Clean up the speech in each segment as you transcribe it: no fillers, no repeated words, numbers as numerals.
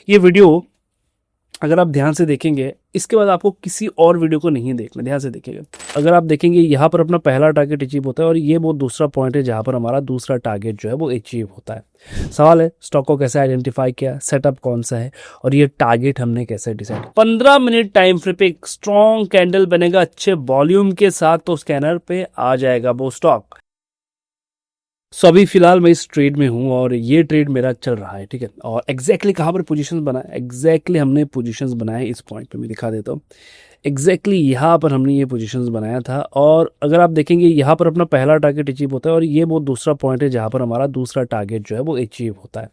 ये वीडियो अगर आप ध्यान से देखेंगे, इसके बाद आपको किसी और वीडियो को नहीं देखना, ध्यान से देखिएगा। अगर आप देखेंगे यहाँ पर अपना पहला टारगेट अचीव होता है और ये वो दूसरा पॉइंट है जहाँ पर हमारा दूसरा टारगेट जो है वो अचीव होता है। सवाल है स्टॉक को कैसे आइडेंटिफाई किया, सेटअप कौन सा है और ये टारगेट हमने कैसे डिसाइड। 15 मिनट टाइम फ्रेम पे एक स्ट्रॉन्ग कैंडल बनेगा अच्छे वॉल्यूम के साथ, तो स्कैनर पे आ जाएगा वो स्टॉक। सो अभी फिलहाल मैं इस ट्रेड में हूँ और ये ट्रेड मेरा चल रहा है, ठीक है। और एग्जैक्टली कहाँ पर पोजीशंस बनाए, एग्जैक्टली हमने पोजीशंस बनाए इस पॉइंट पे, मैं दिखा देता हूँ। एग्जैक्टली यहाँ पर हमने ये पोजीशंस बनाया था और अगर आप देखेंगे यहाँ पर अपना पहला टारगेट अचीव होता है और ये वो दूसरा पॉइंट है जहाँ पर हमारा दूसरा टारगेट जो है वो अचीव होता है।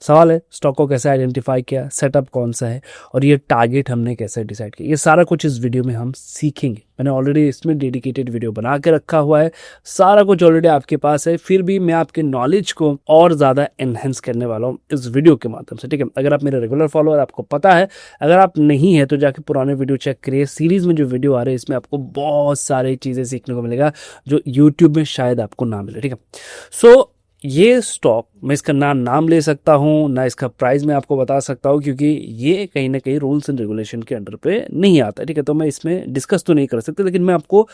सवाल है स्टॉक को कैसे आइडेंटिफाई किया, सेटअप कौन सा है और ये टारगेट हमने कैसे डिसाइड किया, ये सारा कुछ इस वीडियो में हम सीखेंगे। मैंने ऑलरेडी इसमें डेडिकेटेड वीडियो बना के रखा हुआ है, सारा कुछ ऑलरेडी आपके पास है, फिर भी मैं आपके नॉलेज को और ज़्यादा एनहेंस करने वाला हूँ इस वीडियो के माध्यम से, ठीक है। अगर आप मेरे रेगुलर फॉलोअर, आपको पता है, अगर आप नहीं है तो जाके पुराने वीडियो चेक करिए। सीरीज में जो वीडियो आ रहे हैं इसमें आपको बहुत सारी चीज़ें सीखने को मिलेगा जो यूट्यूब में शायद आपको ना मिले, ठीक है। सो ये स्टॉक मैं इसका नाम ले सकता हूँ ना, इसका प्राइस मैं आपको बता सकता हूँ क्योंकि ये कहीं ना कहीं रूल्स एंड रेगुलेशन के अंडर पे नहीं आता है, ठीक है। तो मैं इसमें डिस्कस तो नहीं कर सकता, लेकिन मैं आपको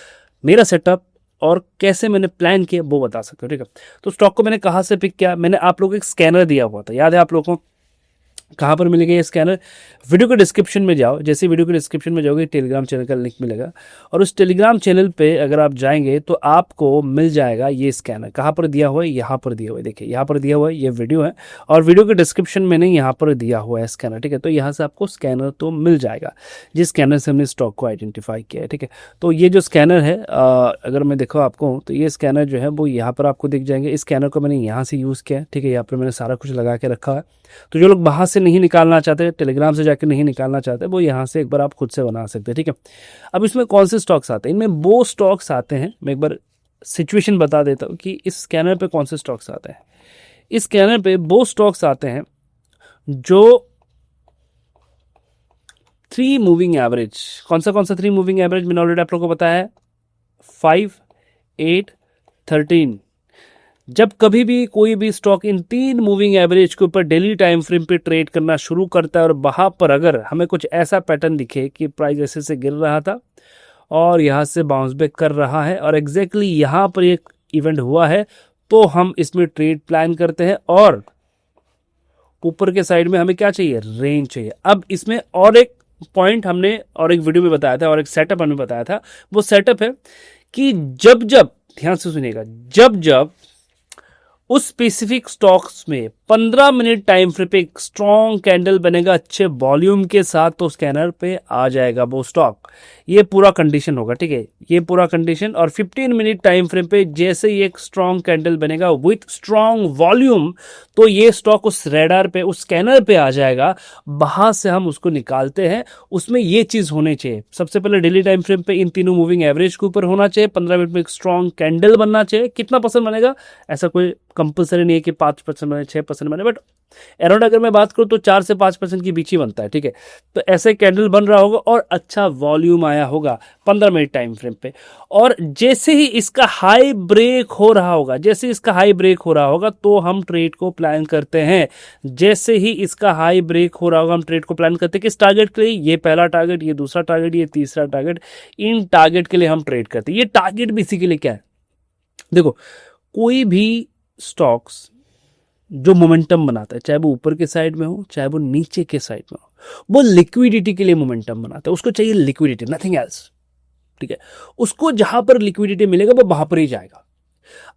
मेरा सेटअप और कैसे मैंने प्लान किया वो बता सकता हूँ, ठीक है। तो स्टॉक को मैंने कहाँ से पिक किया, मैंने आप लोगों को एक स्कैनर दिया हुआ था, याद है आप लोगों को, कहाँ पर मिलेगा ये स्कैनर। वीडियो के डिस्क्रिप्शन में जाओ, जैसे वीडियो के डिस्क्रिप्शन में जाओगे टेलीग्राम चैनल का लिंक मिलेगा और उस टेलीग्राम चैनल पे अगर आप जाएंगे तो आपको मिल जाएगा ये स्कैनर। कहाँ पर दिया हुआ है, यहाँ पर दिया हुआ है, देखिए यहाँ पर दिया हुआ है, ये वीडियो है और वीडियो के डिस्क्रिप्शन में नहीं यहाँ पर दिया हुआ है स्कैनर, ठीक है। तो यहाँ से आपको स्कैनर तो मिल जाएगा जिस स्कैनर से हमने स्टॉक को आइडेंटिफाई किया है, ठीक है। तो ये जो स्कैनर है अगर मैं देखो आपको, तो ये स्कैनर जो है वो यहाँ पर आपको दिख जाएंगे। इस स्कैनर को मैंने यहाँ से यूज़ किया है, ठीक है। यहाँ पर मैंने सारा कुछ लगा के रखा है। तो जो लोग बाहर से नहीं निकालना चाहते, टेलीग्राम से जाकर नहीं निकालना चाहते, वो यहाँ से एक बार आप खुद से बना सकते हैं, ठीक है। अब इसमें कौन से स्टॉक्स आते हैं, इनमें वो स्टॉक्स आते हैं, मैं एक बार सिचुएशन बता देता हूँ कि इस स्कैनर पे कौन से स्टॉक्स आते हैं। इस स्कैनर पे वो स्टॉक्स आते हैं जो 3 मूविंग एवरेज, कौन सा 3 मूविंग एवरेज मैंने ऑलरेडी आप लोगों को बताया है, 5, 8, 13। जब कभी भी कोई भी स्टॉक इन 3 मूविंग एवरेज के ऊपर डेली टाइम फ्रेम पे ट्रेड करना शुरू करता है और वहां पर अगर हमें कुछ ऐसा पैटर्न दिखे कि प्राइस ऐसे से गिर रहा था और यहाँ से बाउंस बैक कर रहा है और एग्जैक्टली यहाँ पर एक इवेंट हुआ है, तो हम इसमें ट्रेड प्लान करते हैं और ऊपर के साइड में हमें क्या चाहिए, रेंज चाहिए। अब इसमें और एक पॉइंट हमने और एक वीडियो में बताया था और एक सेटअप हमने बताया था, वो सेटअप है कि जब ध्यान से सुनिएगा, जब उस स्पेसिफिक स्टॉक्स में 15 मिनट टाइम फ्रेम पे एक स्ट्रॉन्ग कैंडल बनेगा अच्छे वॉल्यूम के साथ, तो स्कैनर पे आ जाएगा वो स्टॉक। ये पूरा कंडीशन होगा, ठीक है, ये पूरा कंडीशन। और 15 मिनट टाइम फ्रेम पे जैसे ही एक स्ट्रॉन्ग कैंडल बनेगा विथ स्ट्रॉन्ग वॉल्यूम, तो ये स्टॉक उस रेडार पे, उस स्कैनर पे आ जाएगा। वहां से हम उसको निकालते हैं। उसमें ये चीज होनी चाहिए, सबसे पहले डेली टाइम फ्रेम पे इन तीनों मूविंग एवरेज के ऊपर होना चाहिए, 15 मिनट में एक स्ट्रॉन्ग कैंडल बनना चाहिए। कितना परसेंट बनेगा ऐसा कोई कंपल्सरी नहीं है कि 5% बने, 6% बने, बट अराउंड अगर मैं बात करूं तो 4 से 5% के बीच ही बनता है, ठीक है। तो ऐसे कैंडल बन रहा होगा और अच्छा वॉल्यूम आया होगा 15 मिनट टाइम फ्रेम पे। और जैसे ही इसका हाई ब्रेक हो रहा होगा, जैसे इसका हाई ब्रेक हो रहा होगा तो हम ट्रेड को प्लान करते हैं। जैसे ही इसका हाई ब्रेक हो रहा होगा हम ट्रेड को प्लान करते हैं। किस टारगेट के लिए, ये पहला टारगेट, ये दूसरा टारगेट, ये तीसरा टारगेट, इन टारगेट के लिए हम ट्रेड करते हैं। ये टारगेट बेसिकली क्या है, देखो कोई भी स्टॉक्स जो मोमेंटम बनाता है, चाहे वो ऊपर के साइड में हो चाहे वो नीचे के साइड में हो, वो लिक्विडिटी के लिए मोमेंटम बनाता है। उसको चाहिए लिक्विडिटी, नथिंग एल्स, ठीक है। उसको जहां पर लिक्विडिटी मिलेगा वो वहां पर ही जाएगा।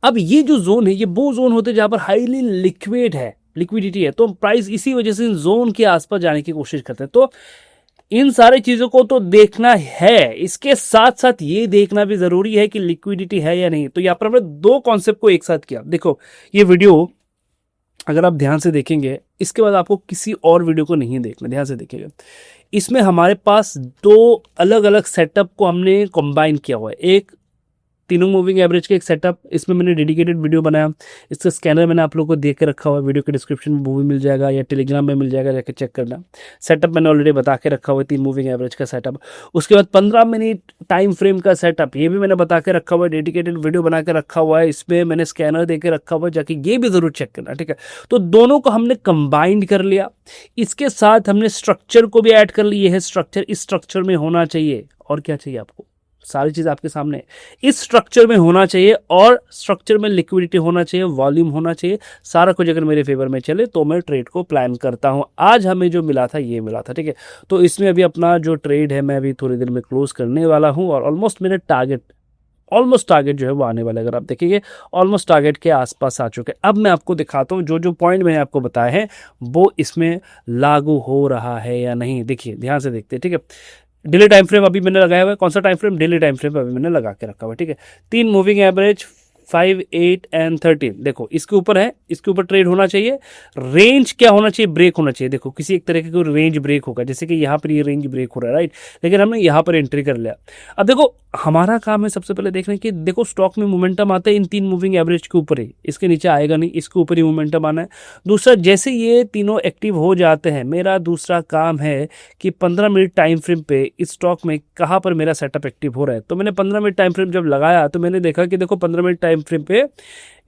अब ये जो जोन है, ये वो जोन होते हैं जहां पर हाईली लिक्विड है, लिक्विडिटी है, तो प्राइस इसी वजह से इन जोन के आसपास जाने की कोशिश करते हैं। तो इन सारी चीजों को तो देखना है, इसके साथ साथ ये देखना भी जरूरी है कि लिक्विडिटी है या नहीं। तो यहां पर हमने 2 कॉन्सेप्ट को एक साथ किया। देखो ये वीडियो अगर आप ध्यान से देखेंगे, इसके बाद आपको किसी और वीडियो को नहीं देखना, ध्यान से देखिएगा। इसमें हमारे पास 2 अलग अलग सेटअप को हमने कंबाइन किया हुआ है। एक तीनों मूविंग एवरेज के एक सेटअप, इसमें मैंने डेडिकेटेड वीडियो बनाया। इसका स्कैनर मैंने आप लोगों को देख के रखा हुआ है, वीडियो के डिस्क्रिप्शन में वो भी मिल जाएगा या टेलीग्राम में मिल जाएगा, जाके चेक करना। सेटअप मैंने ऑलरेडी बता के रखा हुआ है, 3 मूविंग एवरेज का सेटअप। उसके बाद 15 मिनट टाइम फ्रेम का सेटअप, ये भी मैंने बता के रखा हुआ है, डेडिकेटेड वीडियो बना के रखा हुआ है, इसमें मैंने स्कैनर दे के रखा हुआ है, जाके ये भी जरूर चेक करना, ठीक है। तो दोनों को हमने कंबाइंड कर लिया, इसके साथ हमने स्ट्रक्चर को भी ऐड कर लिया। ये है स्ट्रक्चर, इस स्ट्रक्चर में होना चाहिए, और क्या चाहिए आपको, सारी चीज आपके सामने है। इस स्ट्रक्चर में होना चाहिए, और स्ट्रक्चर में लिक्विडिटी होना चाहिए, वॉल्यूम होना चाहिए, सारा कुछ अगर मेरे फेवर में चले तो मैं ट्रेड को प्लान करता हूं। आज हमें जो मिला था ये मिला था, ठीक है। तो इसमें अभी अपना जो ट्रेड है मैं अभी थोड़ी देर में क्लोज करने वाला हूं, और ऑलमोस्ट मेरे ऑलमोस्ट टारगेट जो है वो आने वाला है। अगर आप देखेंगे ऑलमोस्ट टारगेट के आसपास आ चुके हैं। अब मैं आपको दिखाता हूं जो जो पॉइंट मैंने आपको बताए हैं वो इसमें लागू हो रहा है या नहीं। देखिए, ध्यान से देखते हैं, ठीक है। डेली टाइम फ्रेम अभी मैंने लगाया हुआ है। कौन सा time frame? Daily time frame अभी मैंने लगा के रखा हुआ है, ठीक है। 3 मूविंग एवरेज 5, 8 एंड 13, देखो इसके ऊपर है, इसके ऊपर ट्रेड होना चाहिए। रेंज क्या होना चाहिए? ब्रेक होना चाहिए। देखो किसी एक तरह का रेंज ब्रेक होगा, जैसे कि यहाँ पर ये रेंज ब्रेक हो रहा है, राइट, लेकिन हमने यहाँ पर एंट्री कर लिया। अब देखो हमारा काम है सबसे पहले देखना कि देखो स्टॉक में मोमेंटम आता है इन 3 मूविंग एवरेज के ऊपर ही, इसके नीचे आएगा नहीं, इसके ऊपर ही मोमेंटम आना है। दूसरा, जैसे ये तीनों एक्टिव हो जाते हैं, मेरा दूसरा काम है कि 15 मिनट टाइम फ्रेम पे इस स्टॉक में कहाँ पर मेरा सेटअप एक्टिव हो रहा है। तो मैंने 15 मिनट टाइम फ्रेम जब लगाया तो मैंने देखा कि देखो 15 मिनट टाइम फ्रेम पे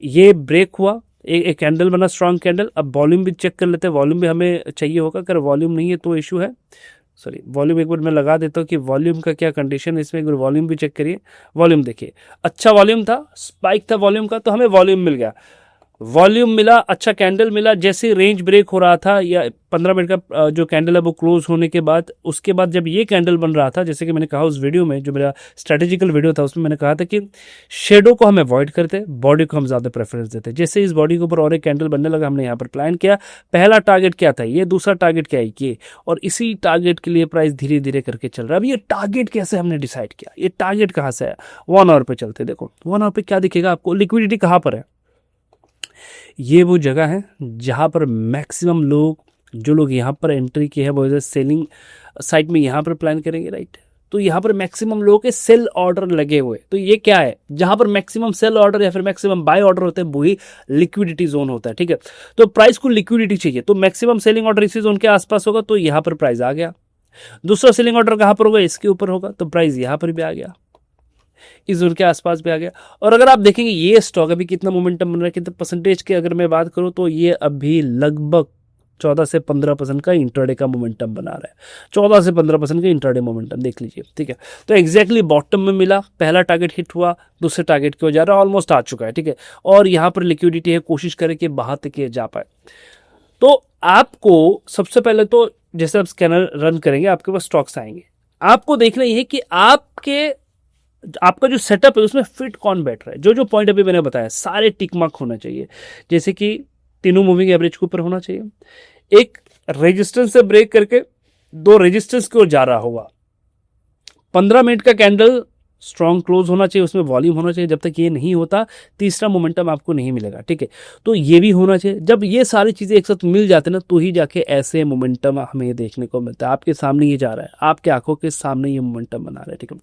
ये ब्रेक हुआ, एक कैंडल बना, स्ट्रॉन्ग कैंडल। अब वॉल्यूम भी चेक कर लेते हैं, वॉल्यूम भी हमें चाहिए होगा, अगर वॉल्यूम नहीं है तो इशू है। सॉरी, वॉल्यूम एक बार मैं लगा देता हूँ कि वॉल्यूम का क्या कंडीशन है इसमें। एक बार वॉल्यूम भी चेक करिए। वॉल्यूम देखिए, अच्छा वॉल्यूम था, स्पाइक था वॉल्यूम का, तो हमें वॉल्यूम मिल गया, वॉल्यूम मिला, अच्छा कैंडल मिला। जैसे रेंज ब्रेक हो रहा था या 15 मिनट का जो कैंडल है वो क्लोज होने के बाद, उसके बाद जब ये कैंडल बन रहा था, जैसे कि मैंने कहा उस वीडियो में, जो मेरा स्ट्रेटेजिकल वीडियो था उसमें मैंने कहा था कि शेडो को हम अवॉइड करते, बॉडी को हम ज्यादा प्रेफरेंस देते। जैसे इस बॉडी के ऊपर और एक कैंडल बनने लगा, हमने यहाँ पर प्लान किया, पहला टारगेट क्या था ये, दूसरा टारगेट क्या है ये, और इसी टारगेट के लिए प्राइस धीरे धीरे करके चल रहा है। अब ये टारगेट कैसे हमने डिसाइड किया, ये टारगेट कहाँ से है? 1 आवर पे चलते, देखो 1 आवर पे क्या दिखेगा आपको, लिक्विडिटी कहाँ पर है। ये वो जगह है जहां पर मैक्सिमम लोग, जो लोग यहाँ पर एंट्री किए हैं वो सेलिंग साइड में यहाँ पर प्लान करेंगे, राइट। तो यहाँ पर मैक्सिमम लोगों के सेल ऑर्डर लगे हुए, तो ये क्या है, जहां पर मैक्सिमम सेल ऑर्डर या फिर मैक्सिमम बाय ऑर्डर होते हैं वही लिक्विडिटी जोन होता है, ठीक है। तो प्राइस को लिक्विडिटी चाहिए, तो मैक्सिमम सेलिंग ऑर्डर इसी जोन के आसपास होगा, तो यहाँ पर प्राइस आ गया। दूसरा सेलिंग ऑर्डर कहां पर होगा, इसके ऊपर होगा, तो प्राइस यहाँ पर भी आ गया, इस जोन के आसपास भी आ गया। और अगर आप देखेंगे ये स्टॉक अभी कितना मोमेंटम बन रहा है, कितने परसेंटेज के अगर मैं बात करूं, तो ये अभी लगभग 14 से 15% का इंट्राडे का मोमेंटम बना रहा है। 14 से 15% का इंट्राडे मोमेंटम देख लीजिए, ठीक है। तो एग्जैक्टली बॉटम में मिला, पहला टारगेट हिट हुआ, दूसरे टारगेट की ओर जा रहा है, ऑलमोस्ट आ चुका है, ठीक है। और यहाँ पर लिक्विडिटी है, कोशिश करें कि बाहर तक जा पाए। तो आपको सबसे पहले तो जैसे आप स्कैनर रन करेंगे आपके पास स्टॉक्स आएंगे, आपको देखना ये है कि आपका जो सेटअप है उसमें फिट कौन बैठ रहा है। जो जो पॉइंट अभी मैंने बताया सारे टिक मार्क होना चाहिए, जैसे कि तीनों मूविंग एवरेज के ऊपर होना चाहिए, एक रेजिस्टेंस से ब्रेक करके 2 रेजिस्टेंस की ओर जा रहा होगा, 15 मिनट का कैंडल स्ट्रॉन्ग क्लोज होना चाहिए, उसमें वॉल्यूम होना चाहिए। जब तक ये नहीं होता तीसरा मोमेंटम आपको नहीं मिलेगा, ठीक है। तो ये भी होना चाहिए। जब ये सारी चीजें एक साथ मिल जाते हैं ना, तो ही जाके ऐसे मोमेंटम हमें देखने को मिलता है। आपके सामने ये जा रहा है, आपके आंखों के सामने ये मोमेंटम बना रहा है, ठीक है।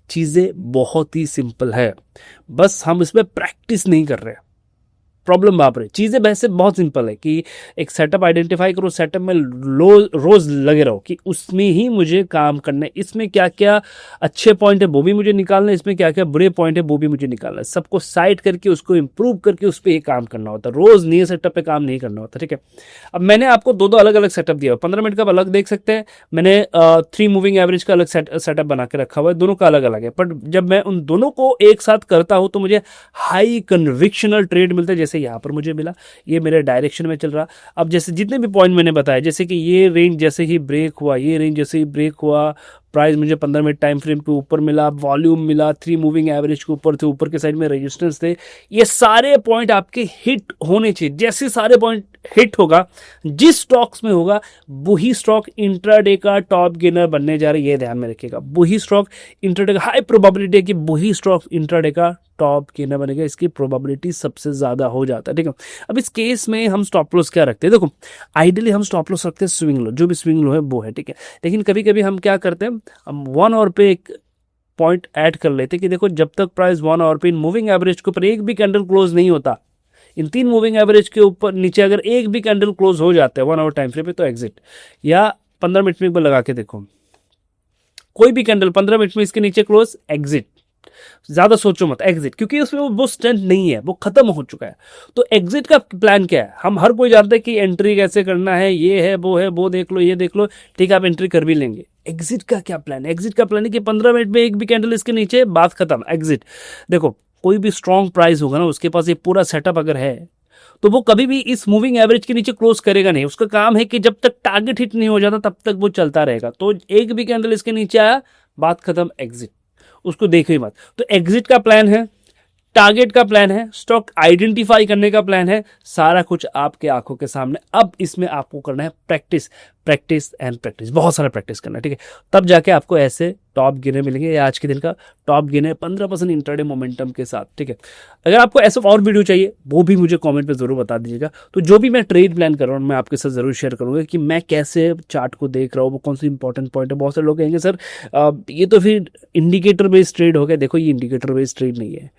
चीजें बहुत ही सिंपल है, बस हम इसमें प्रैक्टिस नहीं कर रहे हैं, प्रॉब्लम वहां पर है। चीजें वैसे बहुत सिंपल है कि एक सेटअप आइडेंटिफाई करो, सेटअप में रोज लगे रहो कि उसमें ही मुझे काम करना है, इसमें क्या क्या अच्छे पॉइंट है वो भी मुझे निकालना है, इसमें क्या क्या बुरे पॉइंट है वो भी मुझे निकालना है। सबको साइड करके उसको इंप्रूव करके उस पर ही काम करना होता है, रोज नए सेटअप पे काम नहीं करना होता, ठीक है। अब मैंने आपको दो अलग अलग सेटअप दिया, 15 मिनट का अलग देख सकते हैं, मैंने 3 मूविंग एवरेज का अलग सेटअप बना के रखा हुआ है, दोनों का अलग अलग है। बट जब मैं उन दोनों को एक साथ करता हूं तो मुझे हाई कन्विक्शनल ट्रेड मिलता है, जैसे यहाँ पर मुझे मिला, ये मेरे डायरेक्शन में चल रहा। अब जैसे जितने भी पॉइंट मैंने बताया, जैसे कि ये रेंज जैसे ही ब्रेक हुआ, ये रेंज जैसे ही ब्रेक हुआ, प्राइस मुझे 15 मिनट टाइम फ्रेम के ऊपर मिला, वॉल्यूम मिला, 3 मूविंग एवरेज के ऊपर थे, ऊपर के साइड में रेजिस्टेंस थे। ये सारे पॉइंट आपके हिट होने चाहिए। जैसे सारे पॉइंट हिट होगा, जिस स्टॉक्स में होगा वही स्टॉक इंट्राडे का टॉप गेनर बनने जा रही है, ये ध्यान में रखिएगा। वही स्टॉक इंट्राडे का हाई प्रोबेबिलिटी है कि वही स्टॉक इंट्राडे का टॉप गेनर बनेगा, इसकी प्रोबेबिलिटी सबसे ज्यादा हो जाता है, ठीक है। अब इस केस में हम स्टॉप लॉस क्या रखते हैं, देखो आइडियली हम स्टॉप लॉस रखते हैं स्विंग लो, जो भी स्विंग लो है वो है, ठीक है। लेकिन कभी कभी हम क्या करते हैं, हम 1 आवर पे एक पॉइंट ऐड कर लेते कि देखो जब तक प्राइस 1 आवर पे इन मूविंग एवरेज के ऊपर एक भी कैंडल क्लोज नहीं होता, इन 3 मूविंग एवरेज के ऊपर नीचे अगर एक भी कैंडल क्लोज हो जाते हैं 1 आवर टाइम फ्रेम पे, तो एग्जिट। या 15 मिनट में एक बार लगा के देखो, कोई भी कैंडल 15 मिनट में इसके नीचे क्लोज, एग्जिट। ज्यादा सोचो मत, एग्जिट, क्योंकि उसमें वो स्ट्रेंथ नहीं है, वो खत्म हो चुका है। तो एग्जिट का प्लान क्या है? हम हर कोई जानते हैं कि एंट्री कैसे करना है, ये है, वो देख लो, ये देख लो, ठीक है, आप एंट्री कर भी लेंगे। एग्जिट का क्या प्लान है? एग्जिट का प्लान है कि 15 मिनट में एक भी कैंडल इसके नीचे, बात खत्म, एग्जिट। देखो कोई भी स्ट्रॉन्ग प्राइस होगा ना, उसके पास ये पूरा सेटअप अगर है, तो वो कभी भी इस मूविंग एवरेज के नीचे क्लोज करेगा नहीं। उसका काम है कि जब तक टारगेट हिट नहीं हो जाता तब तक वो चलता रहेगा। तो एक भी कैंडल इसके नीचे आया, बात खत्म, एग्जिट, उसको देखो ही मत। तो एग्जिट का प्लान है, टारगेट का प्लान है, स्टॉक आइडेंटिफाई करने का प्लान है, सारा कुछ आपके आंखों के सामने। अब इसमें आपको करना है प्रैक्टिस, प्रैक्टिस एंड प्रैक्टिस, बहुत सारा प्रैक्टिस करना है, ठीक है। तब जाके आपको ऐसे टॉप गिने मिलेंगे। ये आज के दिन का टॉप गिने 15% इंट्राडे मोमेंटम के साथ, ठीक है। अगर आपको ऐसे और वीडियो चाहिए वो भी मुझे कमेंट पे जरूर बता दीजिएगा। तो जो भी मैं ट्रेड प्लान कर रहा हूँ मैं आपके साथ जरूर शेयर करूंगा कि मैं कैसे चार्ट को देख रहा हूँ, वो कौन सी इंपॉर्टेंट पॉइंट है। बहुत सारे लोग कहेंगे सर ये तो फिर इंडिकेटर बेस्ड ट्रेड हो गया। देखो ये इंडिकेटर बेस्ड ट्रेड नहीं है,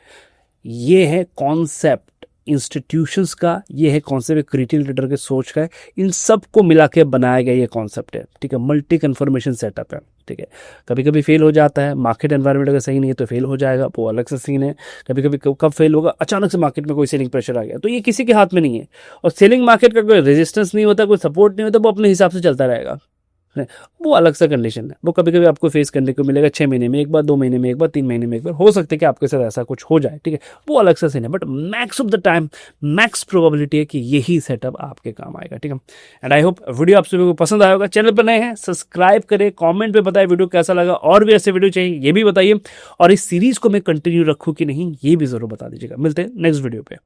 ये है कॉन्सेप्ट इंस्टीट्यूशंस का, ये है कॉन्सेप्ट क्रिटिकल ट्रेडर के सोच का है। इन सब को मिला के बनाया गया ये कॉन्सेप्ट है, ठीक है। मल्टी कन्फर्मेशन सेटअप है, ठीक है। कभी कभी फेल हो जाता है, मार्केट एनवायरनमेंट अगर सही नहीं है तो फेल हो जाएगा, वो अलग से सीन है। कभी कभी कब फेल होगा, अचानक से मार्केट में कोई सेलिंग प्रेशर आ गया, तो ये किसी के हाथ में नहीं है। और सेलिंग मार्केट का कोई रेजिस्टेंस नहीं होता, कोई सपोर्ट नहीं होता, वो अपने हिसाब से चलता रहेगा, वो अलग सा कंडीशन है। वो कभी कभी आपको फेस करने को मिलेगा 6 महीने में एक बार, 2 महीने में एक बार, 3 महीने में एक बार, हो सकता है कि आपके साथ ऐसा कुछ हो जाए, ठीक है। वो अलग सा सीन है, but max of the time max probability है कि यही सेटअप आपके काम आएगा, ठीक है। एंड आई होप वीडियो आप सभी को पसंद आएगा। चैनल पर नए हैं सब्सक्राइब करें, कॉमेंट पे बताएं वीडियो कैसा लगा, और भी ऐसे वीडियो चाहिए ये भी बताइए, और इस सीरीज को मैं कंटिन्यू रखूँ कि नहीं ये भी जरूर बता दीजिएगा। मिलते हैं नेक्स्ट वीडियो पे।